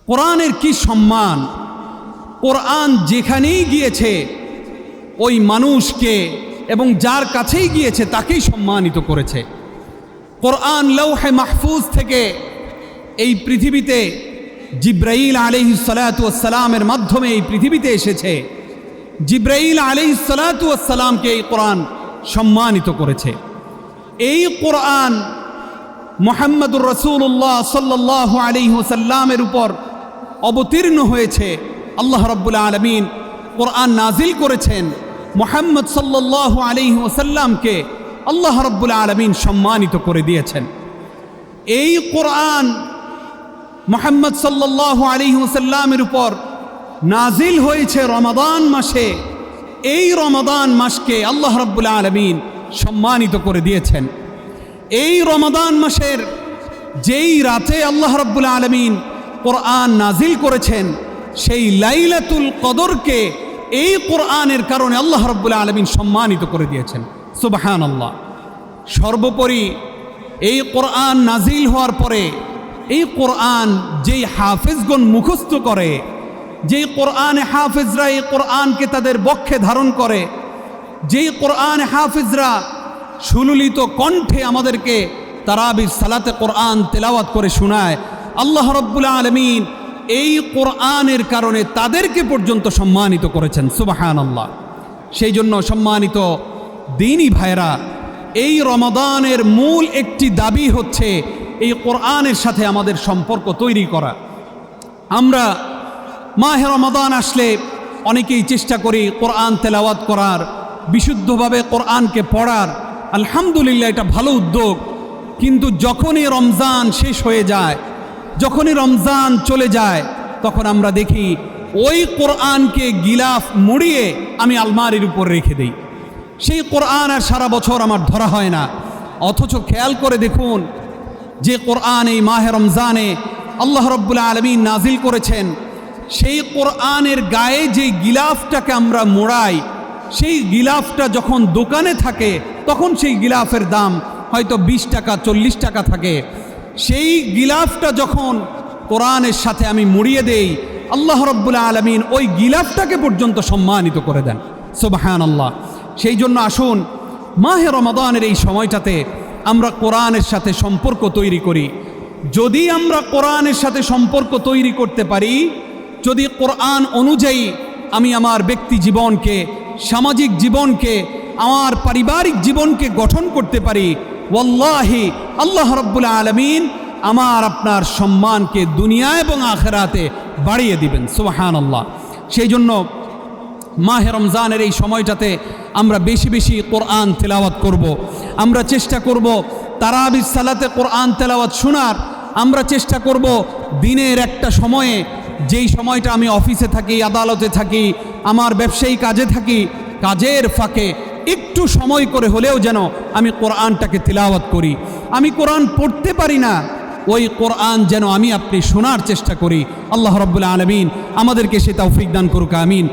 কোরআনের কি সম্মান! কোরআন যেখানেই গিয়েছে ওই মানুষকে এবং যার কাছেই গিয়েছে তাকেই সম্মানিত করেছে। কোরআন লৌহে মাহফুজ থেকে এই পৃথিবীতে জিব্রাইল আলাইহিস সালাতু ওয়াস সালামের মাধ্যমে এই পৃথিবীতে এসেছে। জিব্রাইল আলাইহিস সালাতু ওয়াস সালামকে এই কোরআন সম্মানিত করেছে। এই কোরআন মুহাম্মদুর রাসূলুল্লাহ সাল্লাল্লাহু আলাইহি ওয়াসাল্লামের উপর অবতীর্ণ হয়েছে। আল্লাহ রাব্বুল আলামিন কোরআন নাজিল করেছেন। মুহাম্মদ সাল্লাল্লাহু আলাইহি ওয়াসাল্লামকে আল্লাহ রাব্বুল আলামিন সম্মানিত করে দিয়েছেন। এই কোরআন মুহাম্মদ সাল্লাল্লাহু আলাইহি ওয়াসাল্লামের উপর নাজিল হয়েছে রমাদান মাসে। এই রমাদান মাসকে আল্লাহ রাব্বুল আলামিন সম্মানিত করে দিয়েছেন। এই রমাদান মাসের যেই রাতে আল্লাহ রাব্বুল আলামিন কোরআন নাজিল করেছেন, সেই লাইলাতুল কদরকে এই কোরআনের কারণে আল্লাহ রাব্বুল আলামিন সম্মানিত করে দিয়েছেন। সুবহানাল্লাহ। সর্বোপরি এই কোরআন নাজিল হওয়ার পরে এই কোরআন যেই হাফেজগণ মুখস্থ করে, যেই কোরআনে হাফেজরা এই কোরআনকে তাদের বক্ষে ধারণ করে, যেই কোরআনে হাফেজরা সুললিত কণ্ঠে আমাদেরকে তারাবির সালাতে কোরআন তেলাওয়াত করে শোনায়, আল্লাহ রাব্বুল আলামিন এই কোরআনের কারণে তাদেরকে পর্যন্ত সম্মানিত করেছেন। সুবহানাল্লাহ। সেই জন্য সম্মানিত দ্বীনী ভাইরা, এই রমাদানের মূল একটি দাবি হচ্ছে এই কোরআনের সাথে আমাদের সম্পর্ক তৈরি করা। আমরা মাহে রমাদান আসলে অনেকেই চেষ্টা করি কোরআন তেলাওয়াত করার, বিশুদ্ধভাবে কোরআনকে পড়ার। আলহামদুলিল্লাহ, এটা ভালো উদ্যোগ। কিন্তু যখনই রমজান শেষ হয়ে যায়, যখনই রমজান চলে যায়, তখন আমরা দেখি ওই কোরআনকে গিলাফ মুড়িয়ে আমি আলমারির উপর রেখে দিই। সেই কোরআন আর সারা বছর আমার ধরা হয় না। অথচ খেয়াল করে দেখুন যে কোরআন এই মাহে রমজানে আল্লাহ রাব্বুল আলামিন নাজিল করেছেন, সেই কোরআনের গায়ে যে গিলাফটাকে আমরা মোড়াই, সেই গিলাফটা যখন দোকানে থাকে তখন সেই গিলাফের দাম হয়তো 20 টাকা 40 টাকা থাকে। সেই গিলাফটা যখন কোরআনের সাথে আমি মুড়িয়ে দেই, আল্লাহ রাব্বুল আলামিন ওই গিলাফটাকে পর্যন্ত সম্মানিত করে দেন। সুবহানাল্লাহ। সেই জন্য আসুন মাহে রমাদানের এই সময়টাতে আমরা কোরআনের সাথে সম্পর্ক তৈরি করি। যদি আমরা কোরআনের সাথে সম্পর্ক তৈরি করতে পারি, যদি কোরআন অনুযায়ী আমি আমার ব্যক্তি জীবনকে, সামাজিক জীবনকে, আমার পারিবারিক জীবনকে গঠন করতে পারি, ওয়াল্লাহি আল্লাহ রাব্বুল আলামিন আমার আপনার সম্মানকে দুনিয়া এবং আখিরাতে বাড়িয়ে দিবেন। সুবহানাল্লাহ। সেই জন্য মাহে রমজানের এই সময়টাতে আমরা বেশি বেশি কোরআন তেলাওয়াত করব। আমরা চেষ্টা করব তারাবির সালাতে কোরআন তেলাওয়াত শোনার। আমরা চেষ্টা করব দিনের একটা সময়ে, যেই সময়টা আমি অফিসে থাকি, আদালতে থাকি, আমার ব্যবসায়ী কাজে থাকি, কাজের ফাঁকে একটু সময় করে হলেও যেন আমি কোরআনটাকে তিলাওয়াত করি। আমি কোরআন পড়তে পারি না, ওই কোরআন যেন আমি আপনি শোনার চেষ্টা করি। আল্লাহ রাব্বুল আলামিন আমাদেরকে সে তৌফিক দান করুক। আমিন।